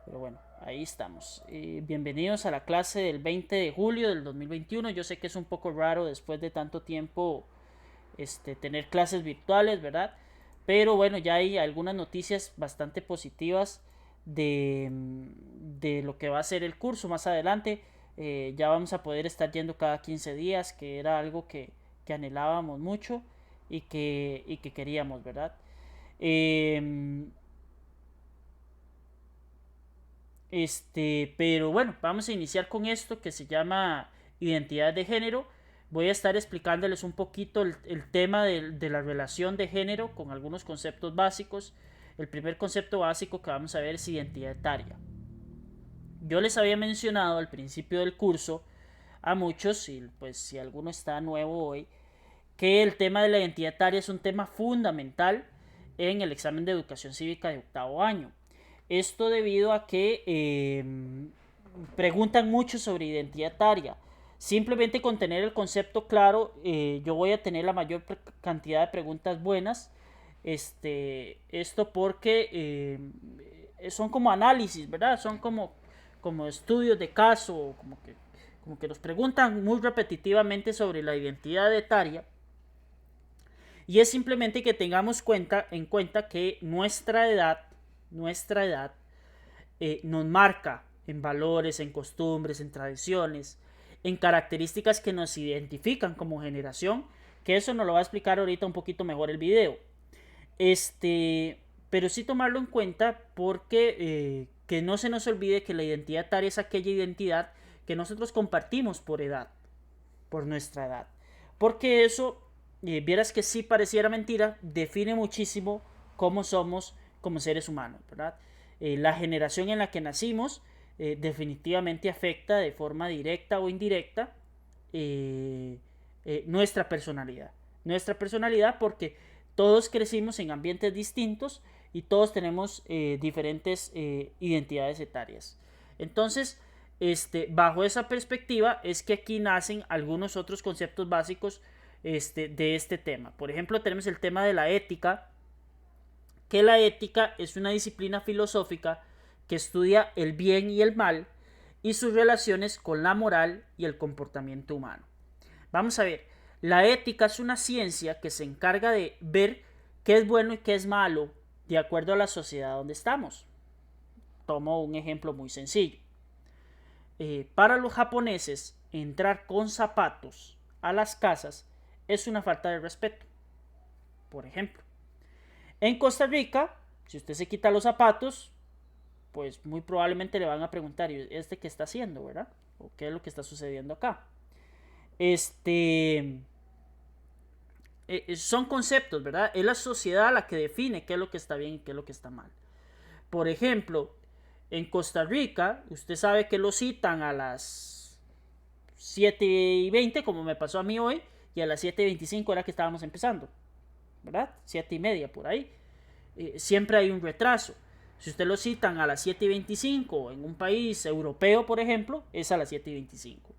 Pero bueno, ahí estamos. Bienvenidos a la clase del 20 de julio del 2021. Yo sé que es un poco raro después de tanto tiempo tener clases virtuales, ¿verdad? Pero bueno, ya hay algunas noticias bastante positivas de lo que va a ser el curso más adelante. Ya vamos a poder estar yendo cada 15 días, que era algo que anhelábamos mucho y que queríamos, ¿verdad? Eh, pero bueno, vamos a iniciar con esto que se llama identidad de género. Voy a estar explicándoles un poquito el tema de la relación de género con algunos conceptos básicos. El primer concepto básico que vamos a ver es identidad etaria. Yo les había mencionado al principio del curso a muchos, y pues si alguno está nuevo hoy, que el tema de la identidad etaria es un tema fundamental en el examen de educación cívica de octavo año. Esto debido a que preguntan mucho sobre identidad etaria. Simplemente con tener el concepto claro, yo voy a tener la mayor cantidad de preguntas buenas. Esto porque son como análisis, ¿verdad? Son como estudios de caso, como que nos preguntan muy repetitivamente sobre la identidad etaria. Y es simplemente que tengamos en cuenta que nuestra edad nos marca en valores, en costumbres, en tradiciones, en características que nos identifican como generación, que eso nos lo va a explicar ahorita un poquito mejor el video. Pero sí tomarlo en cuenta porque que no se nos olvide que la identidad etaria es aquella identidad que nosotros compartimos por edad, por nuestra edad. Porque eso, vieras que sí pareciera mentira, define muchísimo cómo somos como seres humanos, ¿verdad? La generación en la que nacimos definitivamente afecta de forma directa o indirecta eh, nuestra personalidad. Nuestra personalidad porque todos crecimos en ambientes distintos y todos tenemos diferentes identidades etarias. Entonces, bajo esa perspectiva es que aquí nacen algunos otros conceptos básicos de este tema. Por ejemplo, tenemos el tema de la ética, que la ética es una disciplina filosófica que estudia el bien y el mal y sus relaciones con la moral y el comportamiento humano. Vamos a ver, la ética es una ciencia que se encarga de ver qué es bueno y qué es malo de acuerdo a la sociedad donde estamos. Tomo un ejemplo muy sencillo. Para los japoneses, entrar con zapatos a las casas es una falta de respeto. Por ejemplo, en Costa Rica, si usted se quita los zapatos, pues muy probablemente le van a preguntar, ¿y este qué está haciendo, verdad? ¿O qué es lo que está sucediendo acá? Este, son conceptos, ¿verdad? Es la sociedad la que define qué es lo que está bien y qué es lo que está mal. Por ejemplo, en Costa Rica, usted sabe que lo citan a las 7:20, como me pasó a mí hoy, y a las 7:25 era que estábamos empezando, ¿verdad? 7:30 por ahí. Siempre hay un retraso. Si usted lo citan a las 7:25 en un país europeo, por ejemplo, es a las 7:25.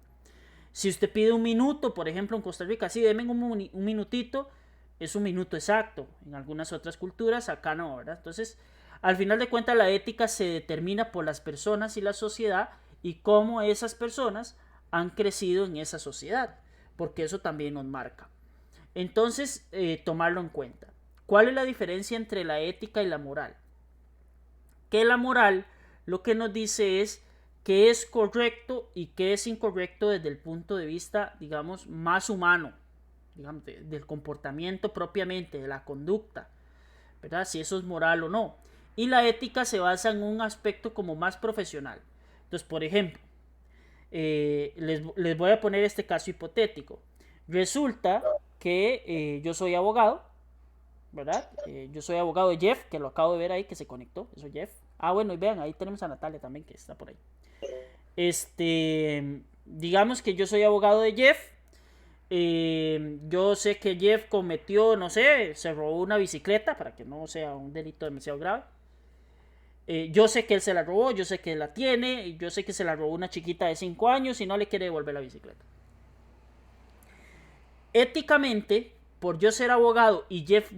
Si usted pide un minuto, por ejemplo, en Costa Rica, sí, denme un minutito, es un minuto exacto. En algunas otras culturas, acá no, ¿verdad? Entonces, al final de cuentas, la ética se determina por las personas y la sociedad y cómo esas personas han crecido en esa sociedad, porque eso también nos marca. Entonces, tomarlo en cuenta. ¿Cuál es la diferencia entre la ética y la moral? Que la moral lo que nos dice es qué es correcto y qué es incorrecto desde el punto de vista, digamos, más humano, digamos, del comportamiento propiamente, de la conducta, ¿verdad? Si eso es moral o no. Y la ética se basa en un aspecto como más profesional. Entonces, por ejemplo, les voy a poner este caso hipotético. Resulta que yo soy abogado, ¿verdad? Yo soy abogado de Jeff, que lo acabo de ver ahí, que se conectó. Eso Jeff. Ah, bueno, y vean, ahí tenemos a Natalia también, que está por ahí. Digamos que yo soy abogado de Jeff. Yo sé que Jeff cometió, no sé, se robó una bicicleta, para que no sea un delito demasiado grave. Yo sé que él se la robó, yo sé que la tiene, yo sé que se la robó una chiquita de 5 años y no le quiere devolver la bicicleta. Éticamente, por yo ser abogado y Jeff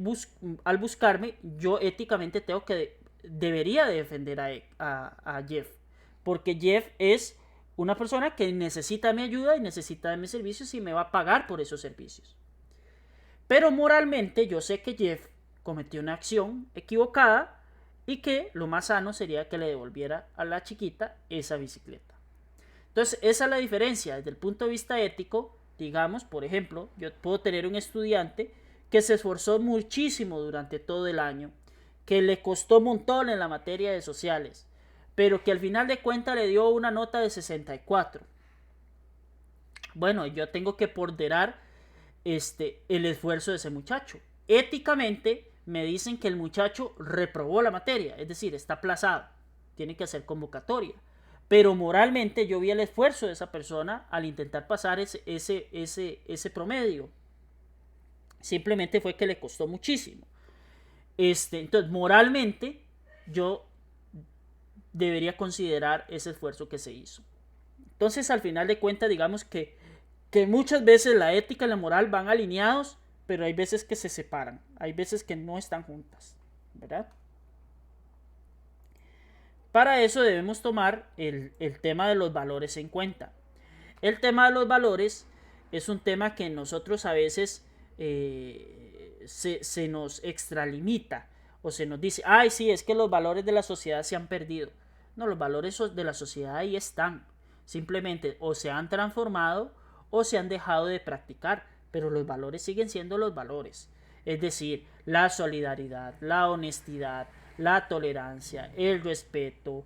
al buscarme, yo éticamente tengo que debería de defender a Jeff, porque Jeff es una persona que necesita mi ayuda y necesita de mis servicios y me va a pagar por esos servicios. Pero moralmente yo sé que Jeff cometió una acción equivocada y que lo más sano sería que le devolviera a la chiquita esa bicicleta. Entonces esa es la diferencia desde el punto de vista ético. Digamos, por ejemplo, yo puedo tener un estudiante que se esforzó muchísimo durante todo el año, que le costó un montón en la materia de sociales, pero que al final de cuentas le dio una nota de 64. Bueno, yo tengo que ponderar el esfuerzo de ese muchacho. Éticamente me dicen que el muchacho reprobó la materia, es decir, está aplazado, tiene que hacer convocatoria. Pero moralmente yo vi el esfuerzo de esa persona al intentar pasar ese promedio. Simplemente fue que le costó muchísimo. Entonces, moralmente, yo debería considerar ese esfuerzo que se hizo. Entonces, al final de cuentas, digamos que muchas veces la ética y la moral van alineados, pero hay veces que se separan, hay veces que no están juntas, ¿verdad? Para eso debemos tomar el tema de los valores en cuenta. El tema de los valores es un tema que nosotros a veces se nos extralimita o se nos dice, ay, sí, es que los valores de la sociedad se han perdido. No, los valores de la sociedad ahí están. Simplemente o se han transformado o se han dejado de practicar, pero los valores siguen siendo los valores. Es decir, la solidaridad, la honestidad, la tolerancia, el respeto,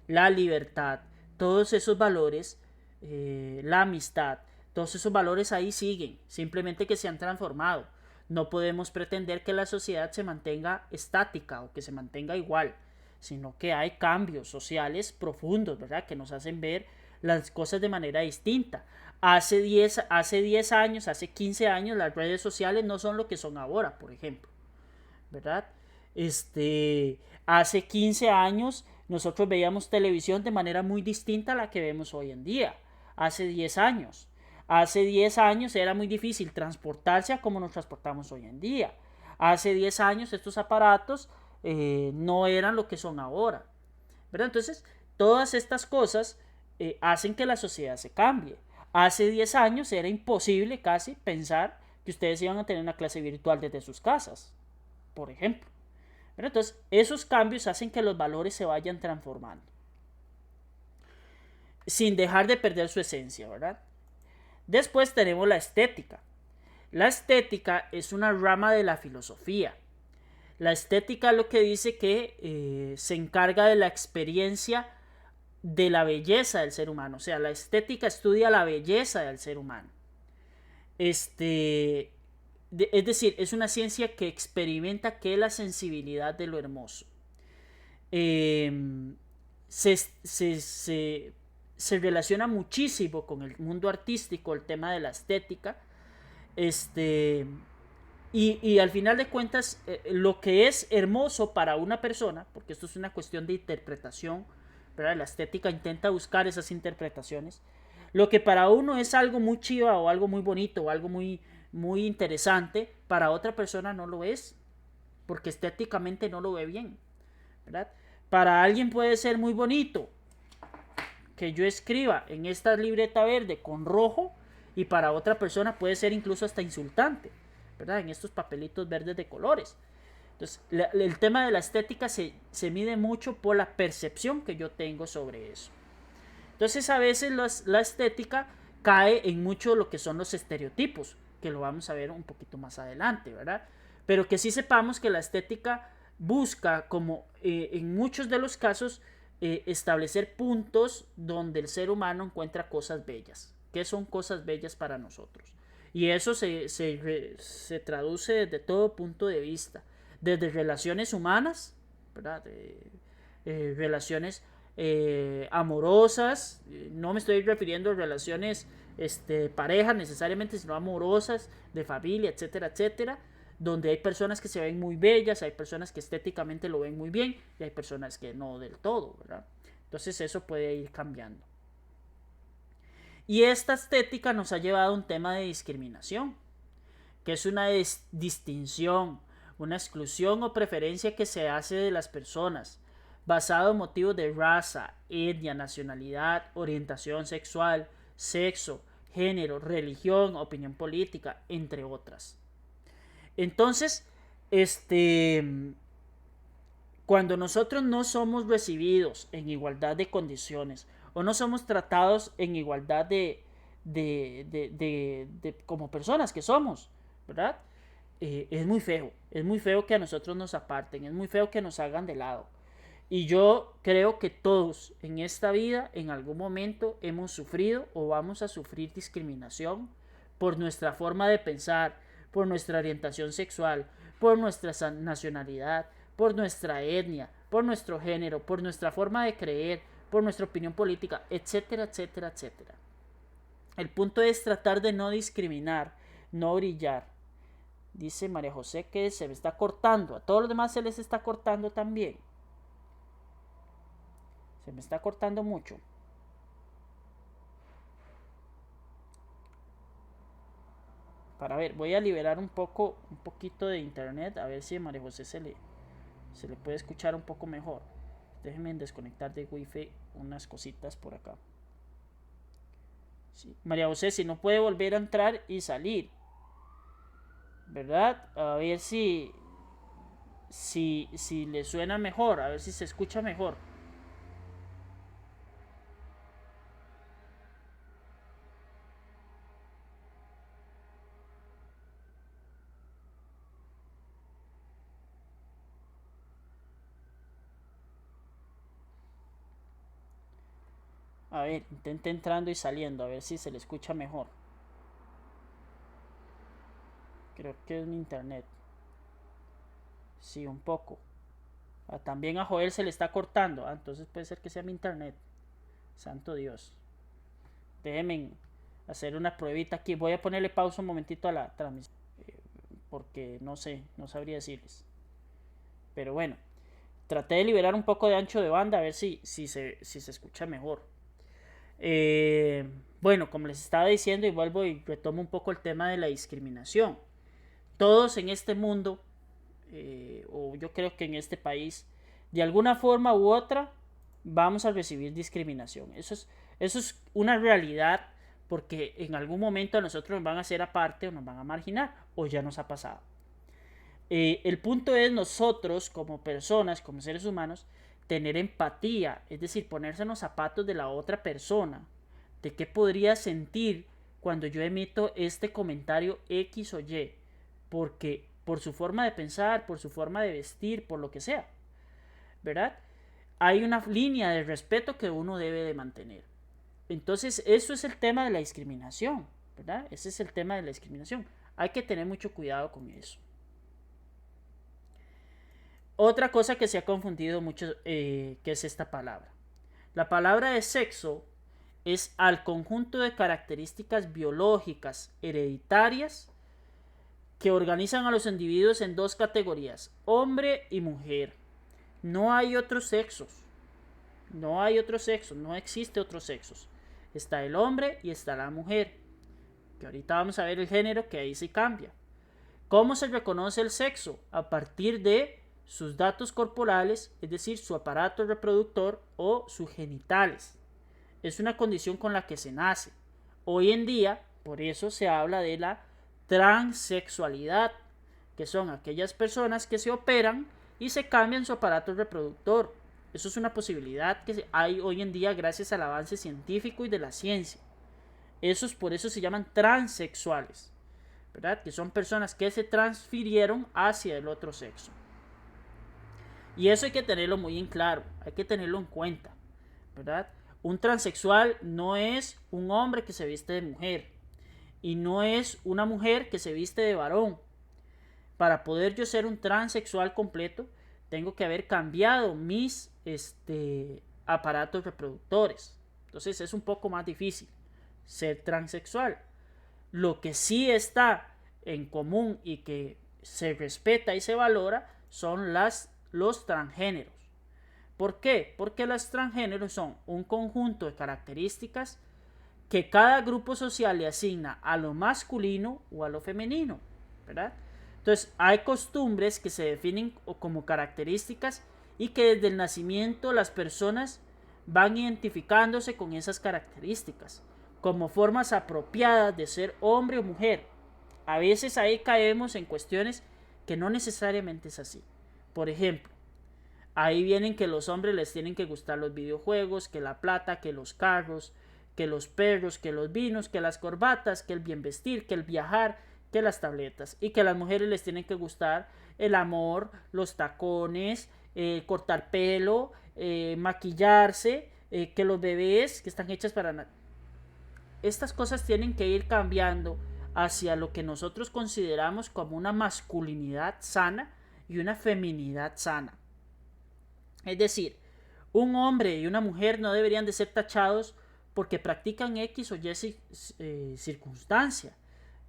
la libertad, todos esos valores, la amistad, todos esos valores ahí siguen, simplemente que se han transformado. No podemos pretender que la sociedad se mantenga estática o que se mantenga igual, sino que hay cambios sociales profundos, ¿verdad? Que nos hacen ver las cosas de manera distinta. Hace 10 años, hace 15 años, las redes sociales no son lo que son ahora, por ejemplo, ¿verdad? Hace 15 años nosotros veíamos televisión de manera muy distinta a la que vemos hoy en día. Hace 10 años. Hace 10 años era muy difícil transportarse a como nos transportamos hoy en día. Hace 10 años estos aparatos no eran lo que son ahora, ¿verdad? Entonces, todas estas cosas hacen que la sociedad se cambie. Hace 10 años era imposible casi pensar que ustedes iban a tener una clase virtual desde sus casas, por ejemplo. Pero entonces, esos cambios hacen que los valores se vayan transformando, sin dejar de perder su esencia, ¿verdad? Después tenemos la estética. La estética es una rama de la filosofía. La estética es lo que dice que se encarga de la experiencia de la belleza del ser humano. O sea, la estética estudia la belleza del ser humano. Es decir, es una ciencia que experimenta qué es la sensibilidad de lo hermoso. Se relaciona muchísimo con el mundo artístico el tema de la estética. Y al final de cuentas, lo que es hermoso para una persona, porque esto es una cuestión de interpretación, ¿verdad? La estética intenta buscar esas interpretaciones. Lo que para uno es algo muy chiva o algo muy bonito o algo muy, muy interesante, para otra persona no lo es, porque estéticamente no lo ve bien, ¿verdad? Para alguien puede ser muy bonito que yo escriba en esta libreta verde con rojo, y para otra persona puede ser incluso hasta insultante, ¿verdad? En estos papelitos verdes de colores. Entonces, el tema de la estética se mide mucho por la percepción que yo tengo sobre eso. Entonces, a veces la estética cae en mucho lo que son los estereotipos, que lo vamos a ver un poquito más adelante, ¿verdad? Pero que sí sepamos que la estética busca, como en muchos de los casos, establecer puntos donde el ser humano encuentra cosas bellas. ¿Qué son cosas bellas para nosotros? Y eso se traduce desde todo punto de vista. Desde relaciones humanas, ¿verdad? Relaciones amorosas. No me estoy refiriendo a relaciones parejas necesariamente, sino amorosas, de familia, etcétera, etcétera. Donde hay personas que se ven muy bellas, hay personas que estéticamente lo ven muy bien y hay personas que no del todo, ¿verdad? Entonces eso puede ir cambiando. Y esta estética nos ha llevado a un tema de discriminación, que es una distinción una exclusión o preferencia que se hace de las personas, basado en motivos de raza, etnia, nacionalidad, orientación sexual, sexo, género, religión, opinión política, entre otras. Entonces, cuando nosotros no somos recibidos en igualdad de condiciones o no somos tratados en igualdad de como personas que somos, ¿verdad? Es muy feo que a nosotros nos aparten, es muy feo que nos hagan de lado. Y yo creo que todos en esta vida en algún momento hemos sufrido o vamos a sufrir discriminación por nuestra forma de pensar, por nuestra orientación sexual, por nuestra nacionalidad, por nuestra etnia, por nuestro género, por nuestra forma de creer, por nuestra opinión política, etcétera, etcétera, etcétera. El punto es tratar de no discriminar, no brillar. Dice María José que se me está cortando, a todos los demás se les está cortando también. Se me está cortando mucho. Para ver, voy a liberar un poquito de internet, a ver si a María José se le puede escuchar un poco mejor. Déjenme desconectar de wifi unas cositas por acá. Sí. María José, si no puede volver a entrar y salir, ¿verdad? A ver si le suena mejor, a ver si se escucha mejor. A ver, intente entrando y saliendo, a ver si se le escucha mejor. Creo que es mi internet. Sí, un poco. También a Joel se le está cortando. Entonces puede ser que sea mi internet. Santo Dios. Déjenme hacer una pruebita aquí. Voy a ponerle pausa un momentito a la transmisión. Porque no sé, no sabría decirles. Pero bueno, traté de liberar un poco de ancho de banda a ver si se escucha mejor. Bueno, como les estaba diciendo, y vuelvo y retomo un poco el tema de la discriminación. Todos en este mundo, o yo creo que en este país, de alguna forma u otra, vamos a recibir discriminación. Eso es una realidad, porque en algún momento a nosotros nos van a hacer aparte o nos van a marginar, o ya nos ha pasado. El punto es nosotros como personas, como seres humanos, tener empatía, es decir, ponerse en los zapatos de la otra persona, de qué podría sentir cuando yo emito este comentario X o Y, porque por su forma de pensar, por su forma de vestir, por lo que sea, ¿verdad? Hay una línea de respeto que uno debe de mantener. Entonces, eso es el tema de la discriminación, ¿verdad? Ese es el tema de la discriminación. Hay que tener mucho cuidado con eso. Otra cosa que se ha confundido mucho, que es esta palabra. La palabra de sexo es al conjunto de características biológicas hereditarias que organizan a los individuos en dos categorías, hombre y mujer. No hay otros sexos. No hay otro sexo, no existe otros sexos. Está el hombre y está la mujer. Que ahorita vamos a ver el género, que ahí sí cambia. ¿Cómo se reconoce el sexo? A partir de sus datos corporales, es decir, su aparato reproductor o sus genitales. Es una condición con la que se nace. Hoy en día, por eso se habla de la transexualidad, que son aquellas personas que se operan y se cambian su aparato reproductor. Eso es una posibilidad que hay hoy en día gracias al avance científico y de la ciencia. Por eso se llaman transexuales, ¿verdad? Que son personas que se transfirieron hacia el otro sexo. Y eso hay que tenerlo muy en claro, hay que tenerlo en cuenta, ¿verdad? Un transexual no es un hombre que se viste de mujer y no es una mujer que se viste de varón. Para poder yo ser un transexual completo, tengo que haber cambiado mis aparatos reproductores. Entonces es un poco más difícil ser transexual. Lo que sí está en común y que se respeta y se valora son los transgéneros. ¿Por qué? Porque los transgéneros son un conjunto de características que cada grupo social le asigna a lo masculino o a lo femenino, ¿verdad? Entonces, hay costumbres que se definen como características y que desde el nacimiento las personas van identificándose con esas características como formas apropiadas de ser hombre o mujer. A veces ahí caemos en cuestiones que no necesariamente es así. Por ejemplo, ahí vienen que los hombres les tienen que gustar los videojuegos, que la plata, que los carros, que los perros, que los vinos, que las corbatas, que el bien vestir, que el viajar, que las tabletas. Y que a las mujeres les tienen que gustar el amor, los tacones, cortar pelo, maquillarse, que los bebés que están hechas para... Estas cosas tienen que ir cambiando hacia lo que nosotros consideramos como una masculinidad sana y una feminidad sana. Es decir, un hombre y una mujer no deberían de ser tachados porque practican X o Y circunstancia,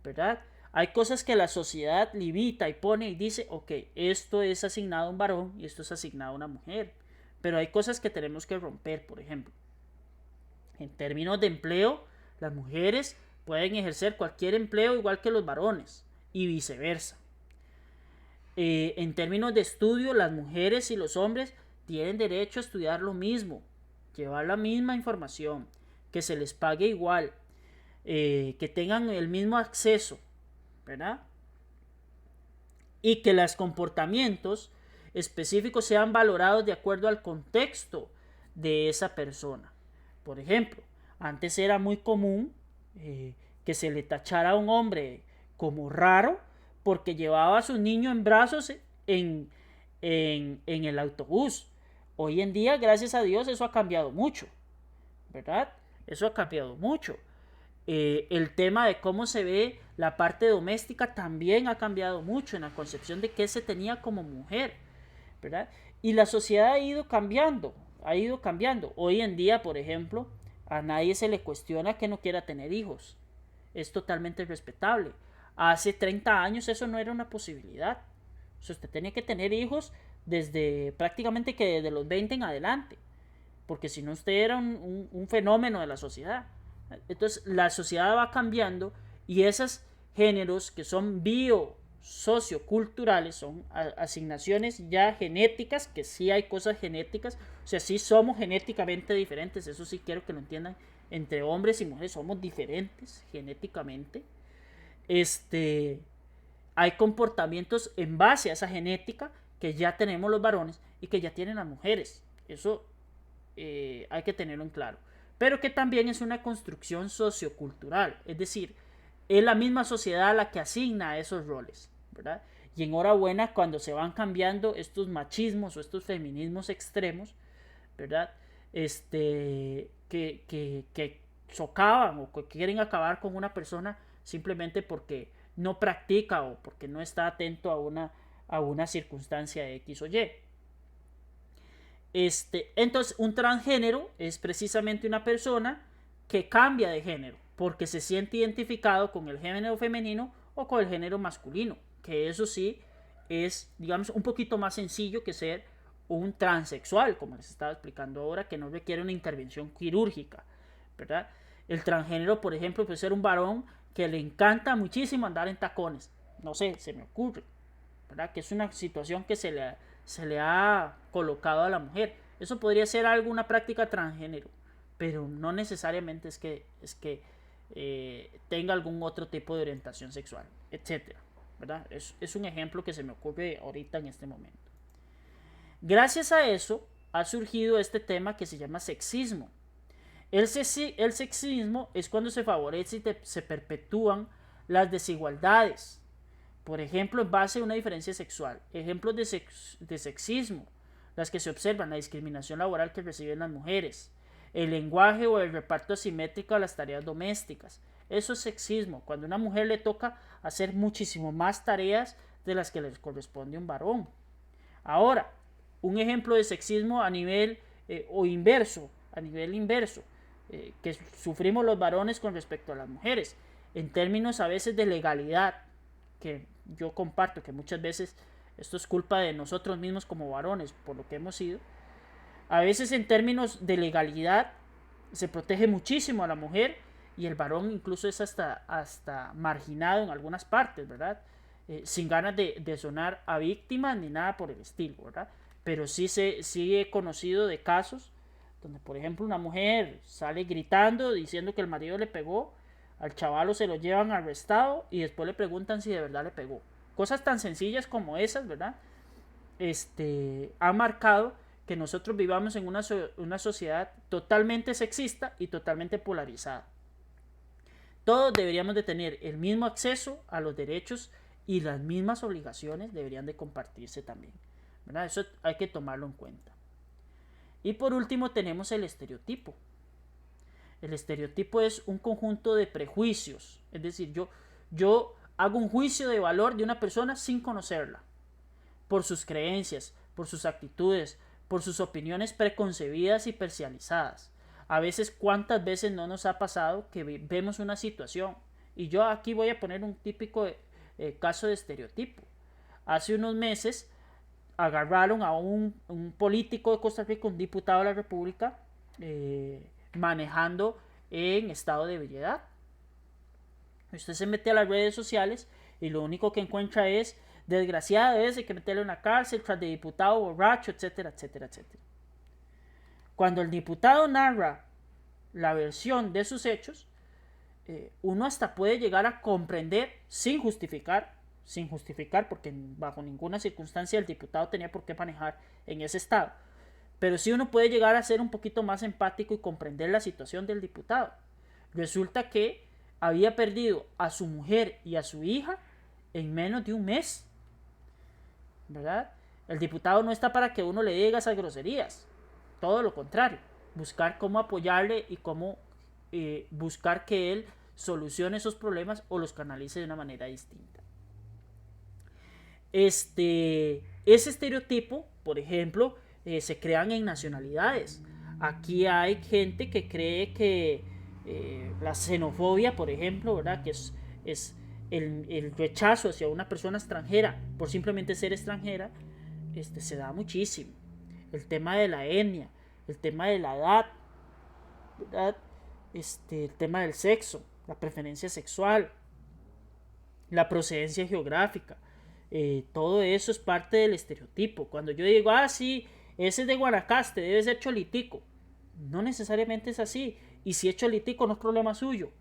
¿verdad? Hay cosas que la sociedad limita y pone y dice, ok, esto es asignado a un varón y esto es asignado a una mujer. Pero hay cosas que tenemos que romper, por ejemplo. En términos de empleo, las mujeres pueden ejercer cualquier empleo igual que los varones y viceversa. En términos de estudio, las mujeres y los hombres tienen derecho a estudiar lo mismo, llevar la misma información, que se les pague igual, que tengan el mismo acceso, ¿verdad? Y que los comportamientos específicos sean valorados de acuerdo al contexto de esa persona. Por ejemplo, antes era muy común que se le tachara a un hombre como raro porque llevaba a su niño en brazos en el autobús. Hoy en día, gracias a Dios, eso ha cambiado mucho, ¿verdad? Eso ha cambiado mucho. El tema de cómo se ve la parte doméstica también ha cambiado mucho en la concepción de qué se tenía como mujer, ¿verdad? Y la sociedad ha ido cambiando, ha ido cambiando. Hoy en día, por ejemplo, a nadie se le cuestiona que no quiera tener hijos. Es totalmente respetable. Hace 30 años eso no era una posibilidad. O sea, usted tenía que tener hijos desde prácticamente que desde los 20 en adelante. Porque si no, usted era un fenómeno de la sociedad. Entonces, la sociedad va cambiando y esos géneros que son socioculturales son asignaciones ya genéticas, que sí hay cosas genéticas, o sea, sí somos genéticamente diferentes, eso sí quiero que lo entiendan, entre hombres y mujeres somos diferentes genéticamente. Hay comportamientos en base a esa genética que ya tenemos los varones y que ya tienen las mujeres. Eso hay que tenerlo en claro. Pero que también es una construcción sociocultural, es decir, es la misma sociedad la que asigna esos roles, ¿verdad? Y enhorabuena cuando se van cambiando estos machismos o estos feminismos extremos, ¿verdad? Que socavan o que quieren acabar con una persona simplemente porque no practica o porque no está atento a una circunstancia X o Y. Entonces, un transgénero es precisamente una persona que cambia de género porque se siente identificado con el género femenino o con el género masculino, que eso sí es, digamos, un poquito más sencillo que ser un transexual, como les estaba explicando ahora, que no requiere una intervención quirúrgica, ¿verdad? El transgénero, por ejemplo, puede ser un varón que le encanta muchísimo andar en tacones, no sé, se me ocurre, ¿verdad? Que es una situación que se le ha colocado a la mujer. Eso podría ser alguna práctica transgénero, pero no necesariamente es que tenga algún otro tipo de orientación sexual, etcétera, ¿verdad? Es un ejemplo que se me ocurre ahorita en este momento. Gracias a eso ha surgido este tema que se llama sexismo. El sexismo es cuando se favorece y se perpetúan las desigualdades. Por ejemplo, en base a una diferencia sexual. Ejemplos de sexismo, las que se observan, la discriminación laboral que reciben las mujeres, el lenguaje o el reparto asimétrico a las tareas domésticas. Eso es sexismo, cuando a una mujer le toca hacer muchísimo más tareas de las que les corresponde a un varón. Ahora, un ejemplo de sexismo a nivel a nivel inverso, que sufrimos los varones con respecto a las mujeres, en términos a veces de legalidad, que yo comparto que muchas veces esto es culpa de nosotros mismos como varones, por lo que hemos sido. A veces en términos de legalidad se protege muchísimo a la mujer y el varón incluso es hasta marginado en algunas partes, ¿verdad? sin ganas de sonar a víctima ni nada por el estilo, ¿verdad? Pero sí he conocido de casos donde, por ejemplo, una mujer sale gritando diciendo que el marido le pegó, al chavalo se lo llevan arrestado y después le preguntan si de verdad le pegó. Cosas tan sencillas como esas, ¿verdad? Ha marcado que nosotros vivamos en una sociedad totalmente sexista y totalmente polarizada. Todos deberíamos de tener el mismo acceso a los derechos y las mismas obligaciones deberían de compartirse también, ¿verdad? Eso hay que tomarlo en cuenta. Y por último tenemos el estereotipo. El estereotipo es un conjunto de prejuicios, es decir, yo hago un juicio de valor de una persona sin conocerla, por sus creencias, por sus actitudes, por sus opiniones preconcebidas y parcializadas. A veces, ¿cuántas veces no nos ha pasado que vemos una situación? Y yo aquí voy a poner un típico caso de estereotipo. Hace unos meses agarraron a un político de Costa Rica, un diputado de la República, manejando en estado de ebriedad. Usted se mete a las redes sociales y lo único que encuentra es: desgraciado ese, hay que meterle en la cárcel tras de diputado borracho, etcétera, etcétera, etcétera. Cuando el diputado narra la versión de sus hechos, uno hasta puede llegar a comprender sin justificar, porque bajo ninguna circunstancia el diputado tenía por qué manejar en ese estado, pero sí uno puede llegar a ser un poquito más empático y comprender la situación del diputado. Resulta que había perdido a su mujer y a su hija en menos de un mes, ¿verdad? El diputado no está para que uno le diga esas groserías, todo lo contrario, buscar cómo apoyarle y cómo buscar que él solucione esos problemas o los canalice de una manera distinta. Ese estereotipo, por ejemplo, se crean en nacionalidades. Aquí hay gente que cree que la xenofobia, por ejemplo, ¿verdad?, que es el rechazo hacia una persona extranjera por simplemente ser extranjera, se da muchísimo. El tema de la etnia, el tema de la edad, ¿verdad? El tema del sexo, la preferencia sexual, la procedencia geográfica, todo eso es parte del estereotipo. Cuando yo digo, sí, ese es de Guanacaste, debe ser cholitico, no necesariamente es así. Y si es cholitico no es problema suyo,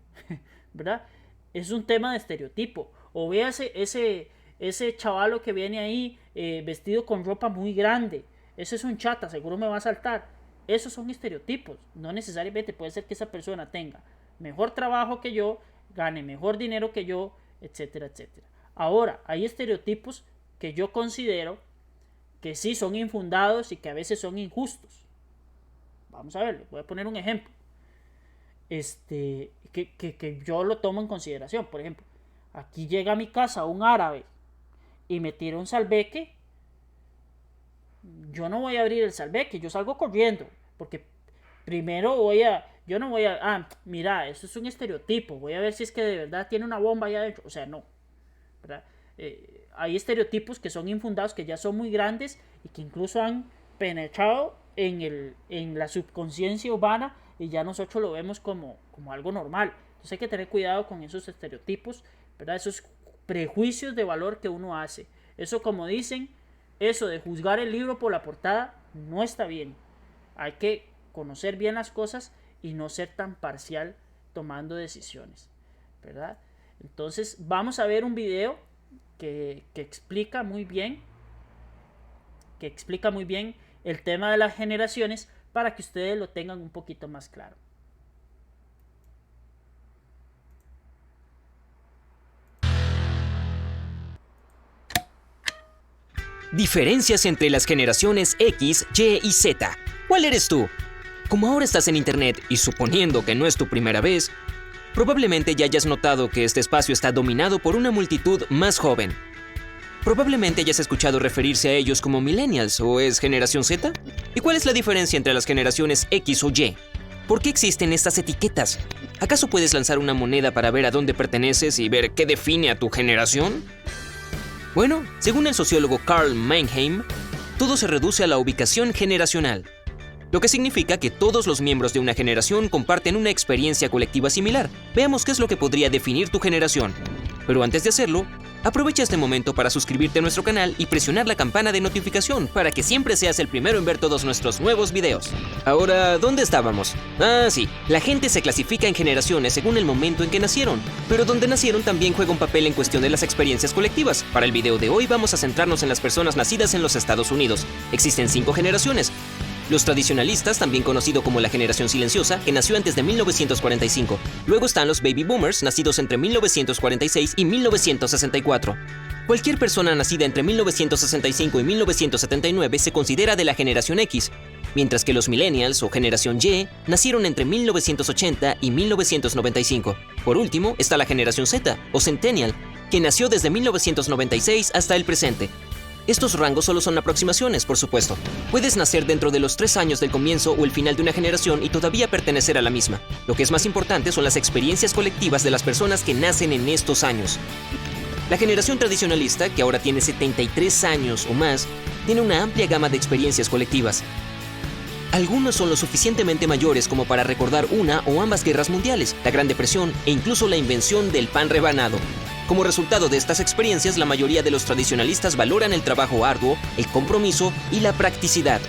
¿verdad? Es un tema de estereotipo. O véase ese chavalo que viene ahí vestido con ropa muy grande, ese es un chata, seguro me va a saltar. Esos son estereotipos. No necesariamente puede ser que esa persona tenga mejor trabajo que yo, gane mejor dinero que yo, etcétera, etcétera. Ahora, hay estereotipos que yo considero que sí son infundados y que a veces son injustos. Vamos a ver, voy a poner un ejemplo. Que yo lo tomo en consideración. Por ejemplo, aquí llega a mi casa un árabe y me tira un salveque. Yo no voy a abrir el salveque, yo salgo corriendo, porque primero yo no voy a, mira, eso es un estereotipo, voy a ver si es que de verdad tiene una bomba allá adentro. O sea, no, ¿verdad? Hay estereotipos que son infundados, que ya son muy grandes y que incluso han penetrado en la subconsciencia urbana y ya nosotros lo vemos como algo normal. Entonces hay que tener cuidado con esos estereotipos, ¿verdad? Esos prejuicios de valor que uno hace. Eso, como dicen, eso de juzgar el libro por la portada no está bien. Hay que conocer bien las cosas y no ser tan parcial tomando decisiones, ¿verdad? Entonces vamos a ver un video que explica muy bien el tema de las generaciones para que ustedes lo tengan un poquito más claro. Diferencias entre las generaciones X, Y y Z. ¿Cuál eres tú? Como ahora estás en internet y suponiendo que no es tu primera vez, probablemente ya hayas notado que este espacio está dominado por una multitud más joven. Probablemente hayas escuchado referirse a ellos como millennials o es generación Z. ¿Y cuál es la diferencia entre las generaciones X o Y? ¿Por qué existen estas etiquetas? ¿Acaso puedes lanzar una moneda para ver a dónde perteneces y ver qué define a tu generación? Bueno, según el sociólogo Karl Mannheim, todo se reduce a la ubicación generacional, lo que significa que todos los miembros de una generación comparten una experiencia colectiva similar. Veamos qué es lo que podría definir tu generación. Pero antes de hacerlo, Aprovecha este momento para suscribirte a nuestro canal y presionar la campana de notificación para que siempre seas el primero en ver todos nuestros nuevos videos. Ahora, ¿dónde estábamos? Ah, sí, la gente se clasifica en generaciones según el momento en que nacieron, pero donde nacieron también juega un papel en cuestión de las experiencias colectivas. Para el video de hoy vamos a centrarnos en las personas nacidas en los Estados Unidos. Existen 5 generaciones. Los tradicionalistas, también conocido como la generación silenciosa, que nació antes de 1945. Luego están los baby boomers, nacidos entre 1946 y 1964. Cualquier persona nacida entre 1965 y 1979 se considera de la generación X, mientras que los millennials o generación Y nacieron entre 1980 y 1995. Por último está la generación Z o centennial, que nació desde 1996 hasta el presente. Estos rangos solo son aproximaciones, por supuesto. Puedes nacer dentro de los 3 años del comienzo o el final de una generación y todavía pertenecer a la misma. Lo que es más importante son las experiencias colectivas de las personas que nacen en estos años. La generación tradicionalista, que ahora tiene 73 años o más, tiene una amplia gama de experiencias colectivas. Algunos son lo suficientemente mayores como para recordar una o ambas guerras mundiales, la Gran Depresión e incluso la invención del pan rebanado. Como resultado de estas experiencias, la mayoría de los tradicionalistas valoran el trabajo arduo, el compromiso y la practicidad,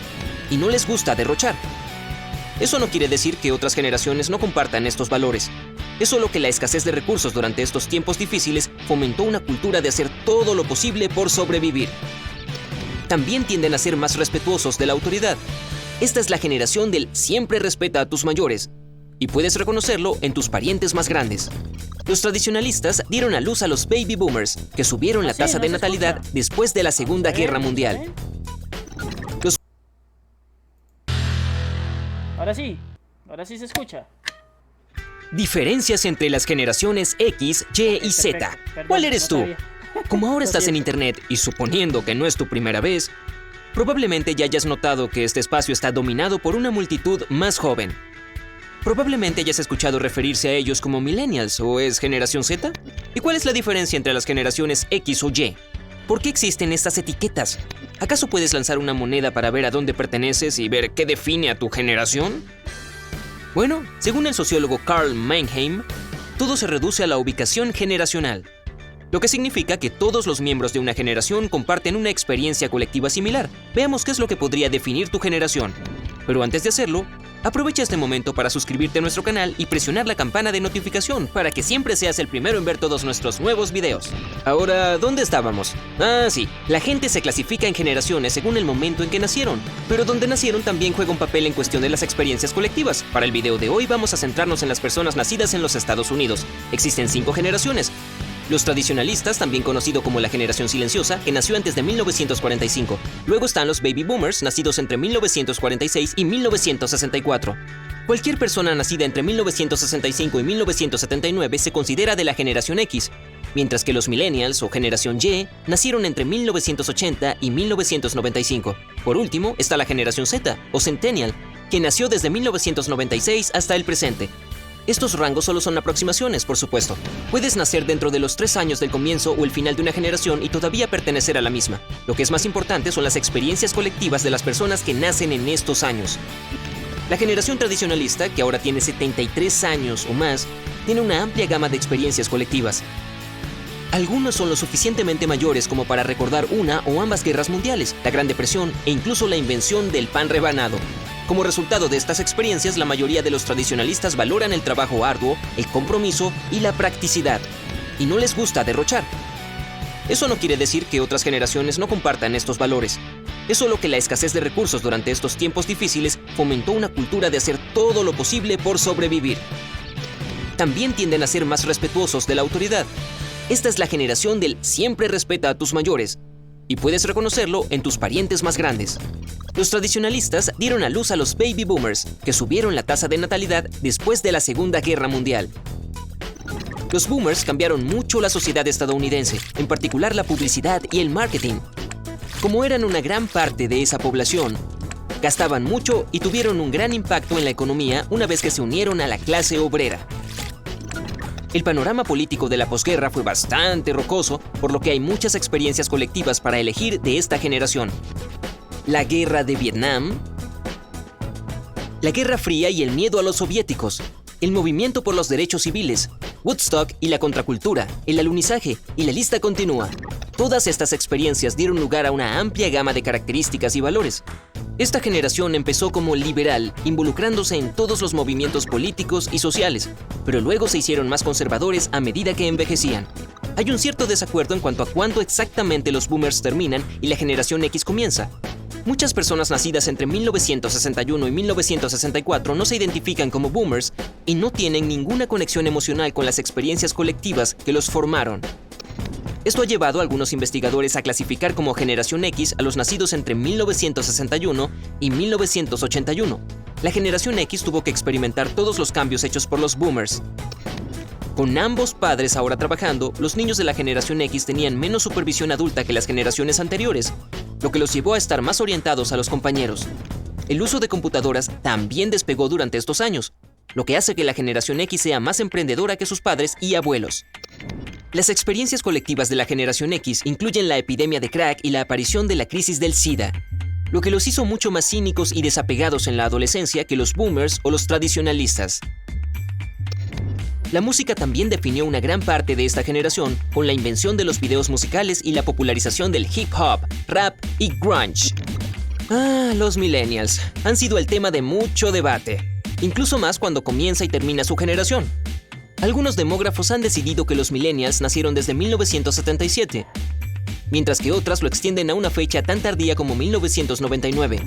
y no les gusta derrochar. Eso no quiere decir que otras generaciones no compartan estos valores. Es solo que la escasez de recursos durante estos tiempos difíciles fomentó una cultura de hacer todo lo posible por sobrevivir. También tienden a ser más respetuosos de la autoridad. Esta es la generación del siempre respeta a tus mayores, y puedes reconocerlo en tus parientes más grandes. Los tradicionalistas dieron a luz a los baby boomers, que subieron la tasa de natalidad después de la Segunda Guerra Mundial. Ahora sí se escucha. Diferencias entre las generaciones X, Y y Z. ¿Cuál eres tú? Como ahora estás en internet y suponiendo que no es tu primera vez, probablemente ya hayas notado que este espacio está dominado por una multitud más joven. Probablemente hayas escuchado referirse a ellos como millennials o es generación Z. ¿Y cuál es la diferencia entre las generaciones X o Y? ¿Por qué existen estas etiquetas? ¿Acaso puedes lanzar una moneda para ver a dónde perteneces y ver qué define a tu generación? Bueno, según el sociólogo Karl Mannheim, todo se reduce a la ubicación generacional, lo que significa que todos los miembros de una generación comparten una experiencia colectiva similar. Veamos qué es lo que podría definir tu generación. Pero antes de hacerlo, aprovecha este momento para suscribirte a nuestro canal y presionar la campana de notificación para que siempre seas el primero en ver todos nuestros nuevos videos. Ahora, ¿dónde estábamos? Ah, sí, la gente se clasifica en generaciones según el momento en que nacieron, pero donde nacieron también juega un papel en cuestión de las experiencias colectivas. Para el video de hoy vamos a centrarnos en las personas nacidas en los Estados Unidos. Existen 5 generaciones. Los tradicionalistas, también conocido como la generación silenciosa, que nació antes de 1945. Luego están los baby boomers, nacidos entre 1946 y 1964. Cualquier persona nacida entre 1965 y 1979 se considera de la generación X, mientras que los millennials o generación Y nacieron entre 1980 y 1995. Por último está la generación Z o centennial, que nació desde 1996 hasta el presente. Estos rangos solo son aproximaciones, por supuesto. Puedes nacer dentro de los 3 años del comienzo o el final de una generación y todavía pertenecer a la misma. Lo que es más importante son las experiencias colectivas de las personas que nacen en estos años. La generación tradicionalista, que ahora tiene 73 años o más, tiene una amplia gama de experiencias colectivas. Algunos son lo suficientemente mayores como para recordar una o ambas guerras mundiales, la Gran Depresión e incluso la invención del pan rebanado. Como resultado de estas experiencias, la mayoría de los tradicionalistas valoran el trabajo arduo, el compromiso y la practicidad, y no les gusta derrochar. Eso no quiere decir que otras generaciones no compartan estos valores. Es solo que la escasez de recursos durante estos tiempos difíciles fomentó una cultura de hacer todo lo posible por sobrevivir. También tienden a ser más respetuosos de la autoridad. Esta es la generación del siempre respeta a tus mayores, y puedes reconocerlo en tus parientes más grandes. Los tradicionalistas dieron a luz a los baby boomers, que subieron la tasa de natalidad después de la Segunda Guerra Mundial. Los boomers cambiaron mucho la sociedad estadounidense, en particular la publicidad y el marketing. Como eran una gran parte de esa población, gastaban mucho y tuvieron un gran impacto en la economía una vez que se unieron a la clase obrera. El panorama político de la posguerra fue bastante rocoso, por lo que hay muchas experiencias colectivas para elegir de esta generación. La guerra de Vietnam, la Guerra Fría y el miedo a los soviéticos, el movimiento por los derechos civiles, Woodstock y la contracultura, el alunizaje, y la lista continúa. Todas estas experiencias dieron lugar a una amplia gama de características y valores. Esta generación empezó como liberal, involucrándose en todos los movimientos políticos y sociales, pero luego se hicieron más conservadores a medida que envejecían. Hay un cierto desacuerdo en cuanto a cuándo exactamente los boomers terminan y la generación X comienza. Muchas personas nacidas entre 1961 y 1964 no se identifican como boomers y no tienen ninguna conexión emocional con las experiencias colectivas que los formaron. Esto ha llevado a algunos investigadores a clasificar como generación X a los nacidos entre 1961 y 1981. La generación X tuvo que experimentar todos los cambios hechos por los boomers. Con ambos padres ahora trabajando, los niños de la generación X tenían menos supervisión adulta que las generaciones anteriores, lo que los llevó a estar más orientados a los compañeros. El uso de computadoras también despegó durante estos años, lo que hace que la generación X sea más emprendedora que sus padres y abuelos. Las experiencias colectivas de la generación X incluyen la epidemia de crack y la aparición de la crisis del SIDA, lo que los hizo mucho más cínicos y desapegados en la adolescencia que los boomers o los tradicionalistas. La música también definió una gran parte de esta generación con la invención de los videos musicales y la popularización del hip hop, rap y grunge. Los millennials han sido el tema de mucho debate, incluso más cuando comienza y termina su generación. Algunos demógrafos han decidido que los millennials nacieron desde 1977, mientras que otras lo extienden a una fecha tan tardía como 1999.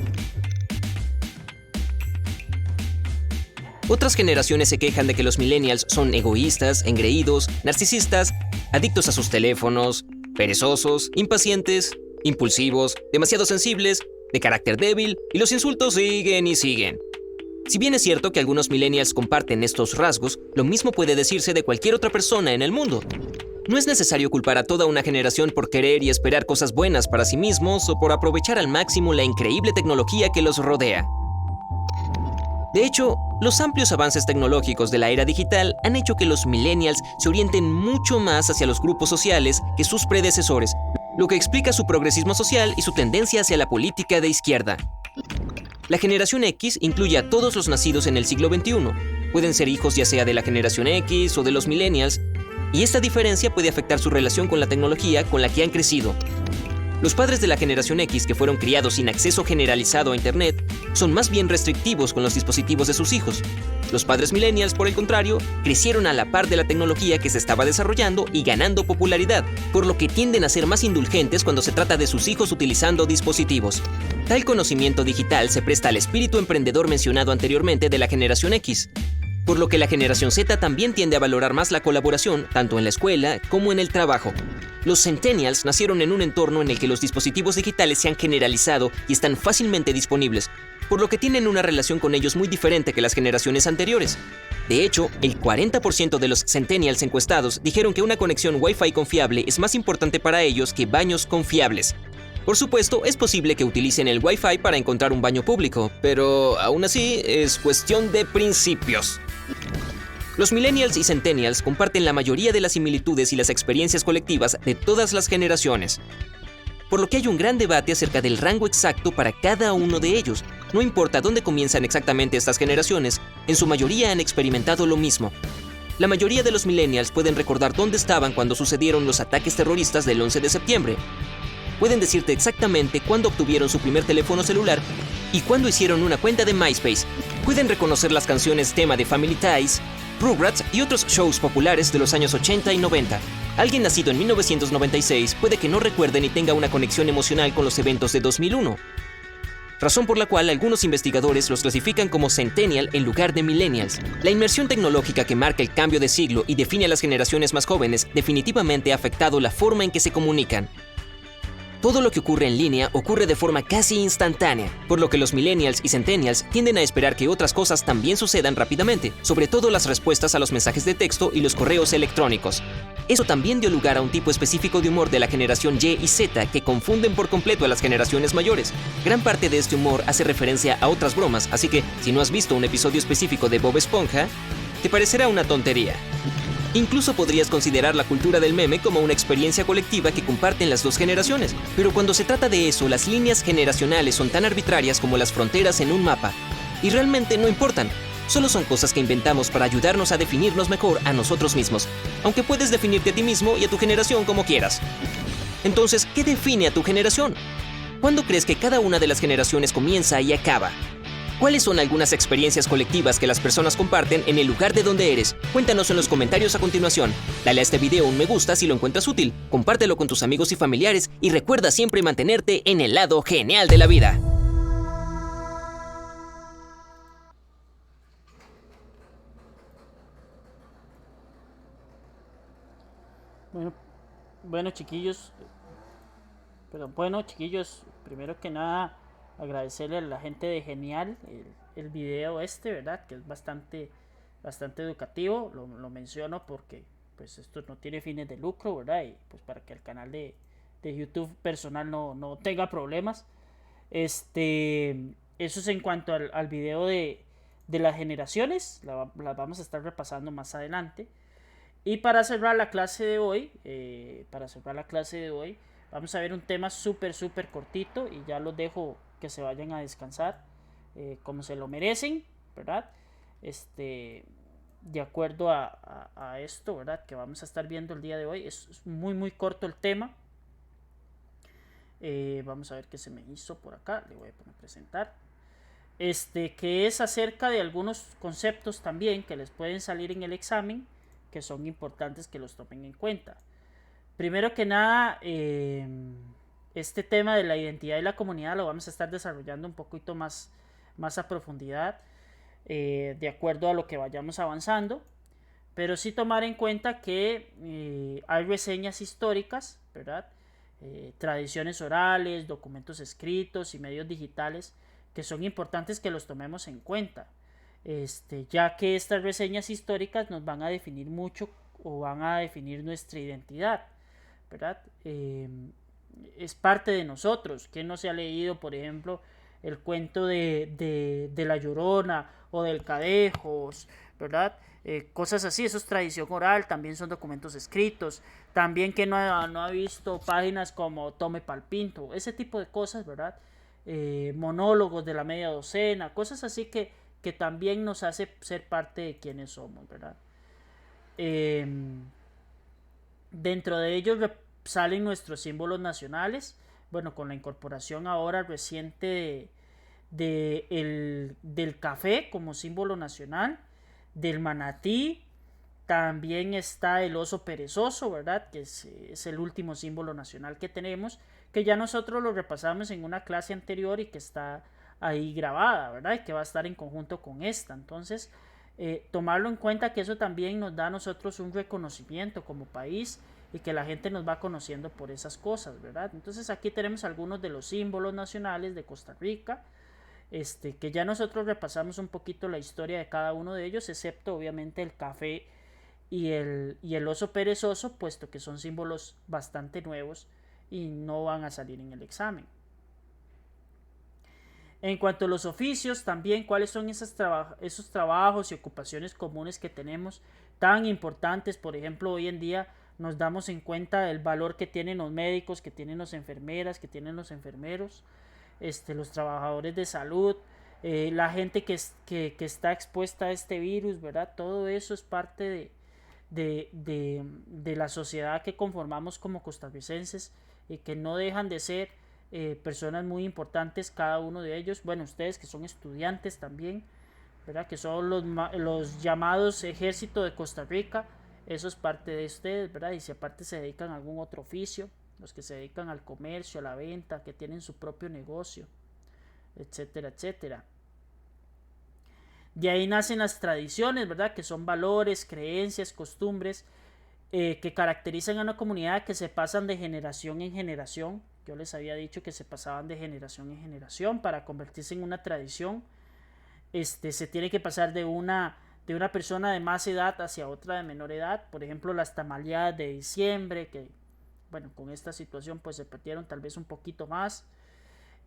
Otras generaciones se quejan de que los millennials son egoístas, engreídos, narcisistas, adictos a sus teléfonos, perezosos, impacientes, impulsivos, demasiado sensibles, de carácter débil, y los insultos siguen y siguen. Si bien es cierto que algunos millennials comparten estos rasgos, lo mismo puede decirse de cualquier otra persona en el mundo. No es necesario culpar a toda una generación por querer y esperar cosas buenas para sí mismos o por aprovechar al máximo la increíble tecnología que los rodea. De hecho, los amplios avances tecnológicos de la era digital han hecho que los millennials se orienten mucho más hacia los grupos sociales que sus predecesores, lo que explica su progresismo social y su tendencia hacia la política de izquierda. La generación X incluye a todos los nacidos en el siglo XXI. Pueden ser hijos ya sea de la generación X o de los millennials, y esta diferencia puede afectar su relación con la tecnología con la que han crecido. Los padres de la generación X que fueron criados sin acceso generalizado a Internet son más bien restrictivos con los dispositivos de sus hijos. Los padres millennials, por el contrario, crecieron a la par de la tecnología que se estaba desarrollando y ganando popularidad, por lo que tienden a ser más indulgentes cuando se trata de sus hijos utilizando dispositivos. Tal conocimiento digital se presta al espíritu emprendedor mencionado anteriormente de la generación X, por lo que la generación Z también tiende a valorar más la colaboración, tanto en la escuela como en el trabajo. Los centennials nacieron en un entorno en el que los dispositivos digitales se han generalizado y están fácilmente disponibles, por lo que tienen una relación con ellos muy diferente que las generaciones anteriores. De hecho, el 40% de los centennials encuestados dijeron que una conexión Wi-Fi confiable es más importante para ellos que baños confiables. Por supuesto, es posible que utilicen el Wi-Fi para encontrar un baño público, pero aún así es cuestión de principios. Los millennials y centennials comparten la mayoría de las similitudes y las experiencias colectivas de todas las generaciones, por lo que hay un gran debate acerca del rango exacto para cada uno de ellos. No importa dónde comienzan exactamente estas generaciones, en su mayoría han experimentado lo mismo. La mayoría de los millennials pueden recordar dónde estaban cuando sucedieron los ataques terroristas del 11 de septiembre. Pueden decirte exactamente cuándo obtuvieron su primer teléfono celular y cuándo hicieron una cuenta de MySpace. Pueden reconocer las canciones tema de Family Ties, Rugrats y otros shows populares de los años 80 y 90. Alguien nacido en 1996 puede que no recuerde ni tenga una conexión emocional con los eventos de 2001. Razón por la cual algunos investigadores los clasifican como centennial en lugar de millennials. La inmersión tecnológica que marca el cambio de siglo y define a las generaciones más jóvenes definitivamente ha afectado la forma en que se comunican. Todo lo que ocurre en línea ocurre de forma casi instantánea, por lo que los millennials y centennials tienden a esperar que otras cosas también sucedan rápidamente, sobre todo las respuestas a los mensajes de texto y los correos electrónicos. Eso también dio lugar a un tipo específico de humor de la generación Y y Z que confunden por completo a las generaciones mayores. Gran parte de este humor hace referencia a otras bromas, así que si no has visto un episodio específico de Bob Esponja, te parecerá una tontería. Incluso podrías considerar la cultura del meme como una experiencia colectiva que comparten las dos generaciones. Pero cuando se trata de eso, las líneas generacionales son tan arbitrarias como las fronteras en un mapa. Y realmente no importan. solo son cosas que inventamos para ayudarnos a definirnos mejor a nosotros mismos, aunque puedes definirte a ti mismo y a tu generación como quieras. Entonces, ¿qué define a tu generación? ¿Cuándo crees que cada una de las generaciones comienza y acaba? ¿Cuáles son algunas experiencias colectivas que las personas comparten en el lugar de donde eres? Cuéntanos en los comentarios a continuación. Dale a este video un me gusta si lo encuentras útil, compártelo con tus amigos y familiares y recuerda siempre mantenerte en el lado genial de la vida. Bueno, bueno chiquillos, chiquillos, primero que nada agradecerle a la gente de Genial el video ¿verdad? Que es bastante educativo, lo menciono porque pues esto no tiene fines de lucro, ¿verdad? Y pues para que el canal de YouTube personal no tenga problemas. Eso es en cuanto al video de las generaciones, la vamos a estar repasando más adelante. Y para cerrar la clase de hoy, vamos a ver un tema súper cortito y ya los dejo que se vayan a descansar como se lo merecen, ¿verdad? De acuerdo a esto, ¿verdad? Que vamos a estar viendo el día de hoy. Es muy corto el tema. Vamos a ver qué se me hizo por acá. Le voy a poner presentar. Que es acerca de algunos conceptos también que les pueden salir en el examen, que son importantes que los tomen en cuenta. Primero que nada, este tema de la identidad y la comunidad lo vamos a estar desarrollando un poquito más a profundidad, de acuerdo a lo que vayamos avanzando, pero sí tomar en cuenta que hay reseñas históricas, ¿verdad? Tradiciones orales, documentos escritos y medios digitales que son importantes que los tomemos en cuenta. Ya que estas reseñas históricas nos van a definir mucho o van a definir nuestra identidad, ¿verdad? Es parte de nosotros. ¿Quién no se ha leído, por ejemplo, el cuento de La Llorona o del Cadejos, ¿verdad? Cosas así, eso es tradición oral, también son documentos escritos. También que no ha visto páginas como Tome Palpinto, ese tipo de cosas, ¿verdad? Monólogos de la media docena, cosas así que también nos hace ser parte de quienes somos, ¿verdad? Dentro de ellos salen nuestros símbolos nacionales, bueno, con la incorporación ahora reciente del café como símbolo nacional, del manatí, también está el oso perezoso, ¿verdad? Que es el último símbolo nacional que tenemos, que ya nosotros lo repasamos en una clase anterior y que está ahí grabada, ¿verdad? Y que va a estar en conjunto con esta. Entonces, tomarlo en cuenta que eso también nos da a nosotros un reconocimiento como país y que la gente nos va conociendo por esas cosas, ¿verdad? Entonces aquí tenemos algunos de los símbolos nacionales de Costa Rica, que ya nosotros repasamos un poquito la historia de cada uno de ellos, excepto obviamente el café y el oso perezoso, puesto que son símbolos bastante nuevos y no van a salir en el examen. En cuanto a los oficios, también cuáles son esos trabajos y ocupaciones comunes que tenemos tan importantes. Por ejemplo, hoy en día nos damos en cuenta el valor que tienen los médicos, que tienen las enfermeras, que tienen los enfermeros, los trabajadores de salud, la gente que está expuesta a este virus, ¿verdad? Todo eso es parte de la sociedad que conformamos como costarricenses y que no dejan de ser personas muy importantes cada uno de ellos. Bueno, ustedes que son estudiantes también, ¿verdad? Que son los llamados ejército de Costa Rica, eso es parte de ustedes, ¿verdad? Y si aparte se dedican a algún otro oficio, los que se dedican al comercio, a la venta, que tienen su propio negocio, etcétera, etcétera. De ahí nacen las tradiciones, ¿verdad? Que son valores, creencias, costumbres que caracterizan a una comunidad, que se pasan de generación en generación. Yo les había dicho que se pasaban de generación en generación para convertirse en una tradición. Se tiene que pasar de una persona de más edad hacia otra de menor edad. Por ejemplo, las tamaleadas de diciembre, que bueno, con esta situación pues se perdieron tal vez un poquito más.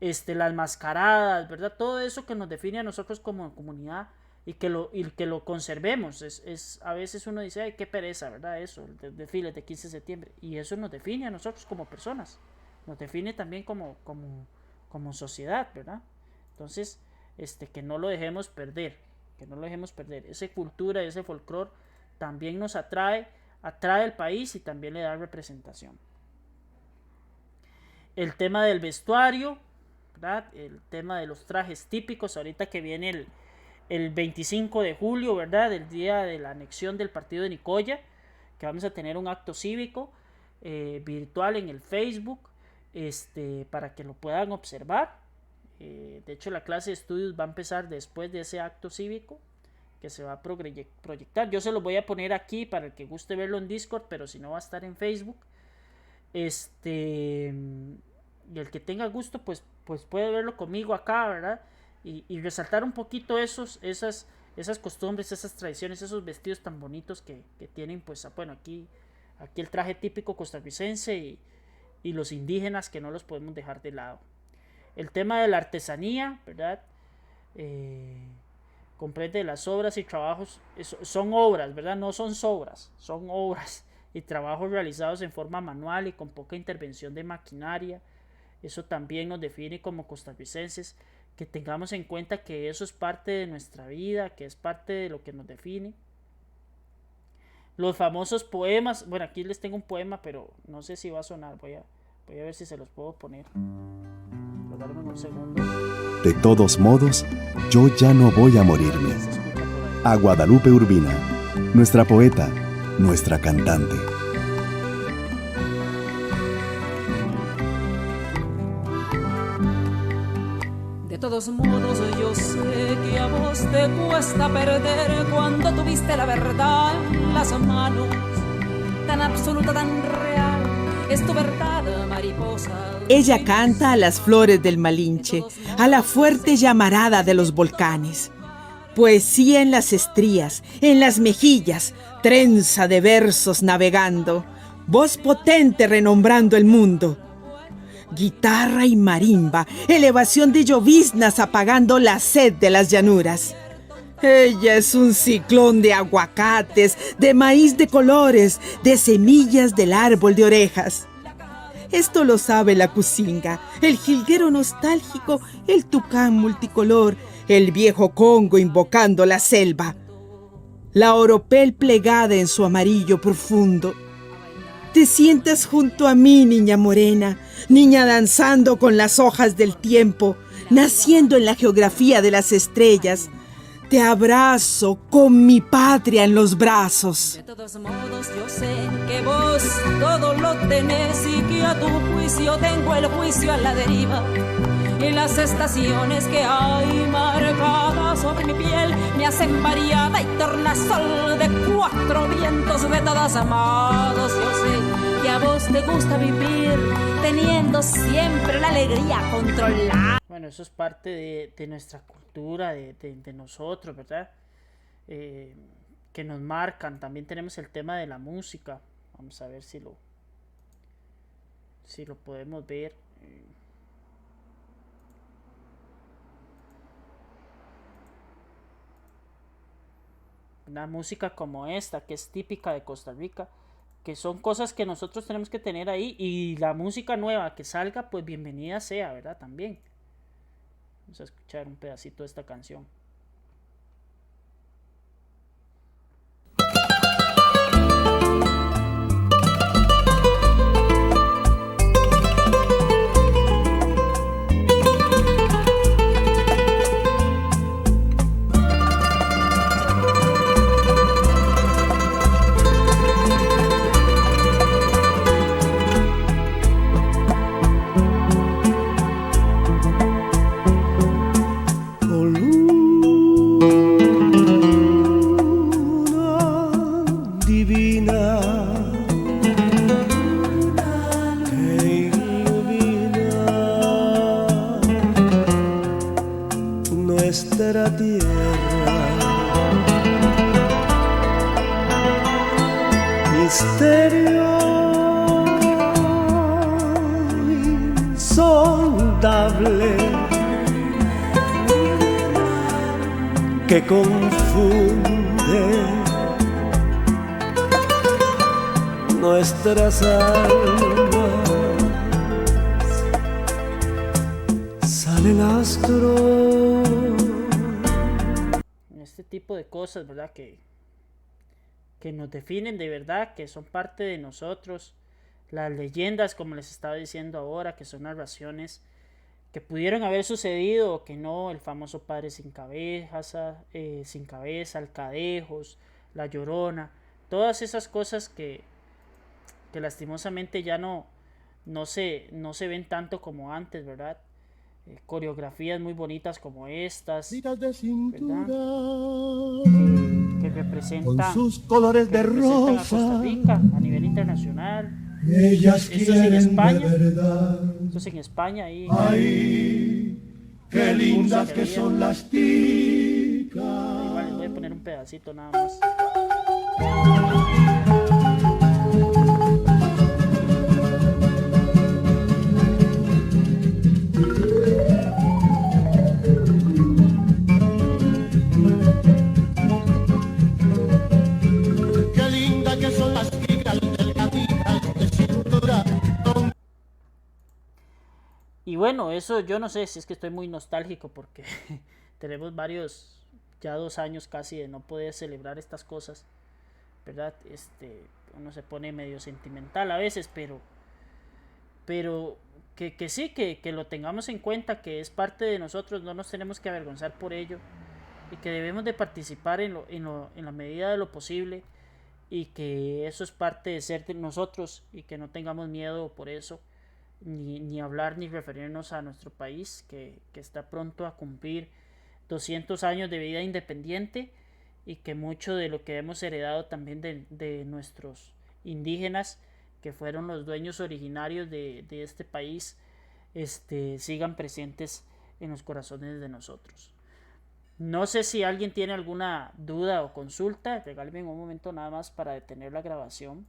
Las mascaradas, ¿verdad? Todo eso que nos define a nosotros como comunidad y que lo conservemos. A veces uno dice, ay, qué pereza, ¿verdad? Eso, el desfile de 15 de septiembre. Y eso nos define a nosotros como personas. Nos define también como sociedad, ¿verdad? Entonces, que no lo dejemos perder. que no lo dejemos perder. Esa cultura, ese folclore también nos atrae al país y también le da representación. El tema del vestuario, ¿verdad? El tema de los trajes típicos, ahorita que viene el 25 de julio, ¿verdad? El día de la anexión del partido de Nicoya, que vamos a tener un acto cívico virtual en el Facebook, para que lo puedan observar. De hecho, la clase de estudios va a empezar después de ese acto cívico que se va a proyectar. Yo se lo voy a poner aquí para el que guste verlo en Discord, pero si no va a estar en Facebook. Y el que tenga gusto, pues puede verlo conmigo acá, ¿verdad? Y resaltar un poquito esas costumbres, esas tradiciones, esos vestidos tan bonitos que tienen, pues, bueno, aquí el traje típico costarricense y los indígenas, que no los podemos dejar de lado. El tema de la artesanía, ¿verdad? Comprende las obras y trabajos, son obras, ¿verdad? No son sobras, son obras y trabajos realizados en forma manual y con poca intervención de maquinaria. Eso también nos define como costarricenses, que tengamos en cuenta que eso es parte de nuestra vida, que es parte de lo que nos define. Los famosos poemas, bueno, aquí les tengo un poema, pero no sé si va a sonar, voy a ver si se los puedo poner. Darme un segundo. De todos modos, yo ya no voy a morirme. A Guadalupe Urbina, nuestra poeta, nuestra cantante. De todos modos, yo sé que a vos te cuesta perder cuando tuviste la verdad en las manos. Tan absoluta, tan real, es tu verdad, mariposa. Ella canta a las flores del Malinche, a la fuerte llamarada de los volcanes. Poesía en las estrías, en las mejillas, trenza de versos navegando, voz potente renombrando el mundo. Guitarra y marimba, elevación de lloviznas apagando la sed de las llanuras. Ella es un ciclón de aguacates, de maíz de colores, de semillas del árbol de orejas. Esto lo sabe la cusinga, el jilguero nostálgico, el tucán multicolor, el viejo Congo invocando la selva, la oropel plegada en su amarillo profundo. Te sientas junto a mí, niña morena, niña danzando con las hojas del tiempo, naciendo en la geografía de las estrellas. Te abrazo con mi patria en los brazos. De todos modos yo sé que vos todo lo tenés y que a tu juicio tengo el juicio a la deriva. Y las estaciones que hay marcadas sobre mi piel me hacen variada y tornasol de cuatro vientos de todos amados. Yo sé que a vos te gusta vivir teniendo siempre la alegría controlada. Bueno, eso es parte de nuestra cultura, de nosotros, ¿verdad? Que nos marcan. También tenemos el tema de la música. Vamos a ver si lo podemos ver. Una música como esta, que es típica de Costa Rica, que son cosas que nosotros tenemos que tener ahí, y la música nueva que salga, pues bienvenida sea, ¿verdad? También. Vamos a escuchar un pedacito de esta canción. nuestra tierra. Misterio insondable que confunde nuestras almas. Sale el astro. este tipo de cosas, ¿verdad? Que nos definen de verdad, que son parte de nosotros. Las leyendas, como les estaba diciendo ahora, que son narraciones que pudieron haber sucedido o que no, el famoso padre sin cabeza, el Cadejos, la Llorona, todas esas cosas que lastimosamente ya no se ven tanto como antes, ¿verdad? Coreografías muy bonitas como estas, de cintura, que representan, con sus colores de a Costa rosa, Rica a nivel internacional. ellas Esto es en quieren España. de verdad. Esto es en España. Ahí, Ay, qué lindas que son las ticas. Igual les voy a poner un pedacito nada más. Qué lindas que son las ticas, delgaditas de cintura. Y bueno, eso yo no sé si es que estoy muy nostálgico porque tenemos ya 2 años casi de no poder celebrar estas cosas, ¿verdad? Uno se pone medio sentimental a veces, pero que sí, que lo tengamos en cuenta, que es parte de nosotros, no nos tenemos que avergonzar por ello y que debemos de participar en la medida de lo posible y que eso es parte de ser de nosotros y que no tengamos miedo por eso. Ni hablar ni referirnos a nuestro país que está pronto a cumplir 200 años de vida independiente y que mucho de lo que hemos heredado también de nuestros indígenas que fueron los dueños originarios de este país sigan presentes en los corazones de nosotros. No sé si alguien tiene alguna duda o consulta, regálame un momento nada más para detener la grabación.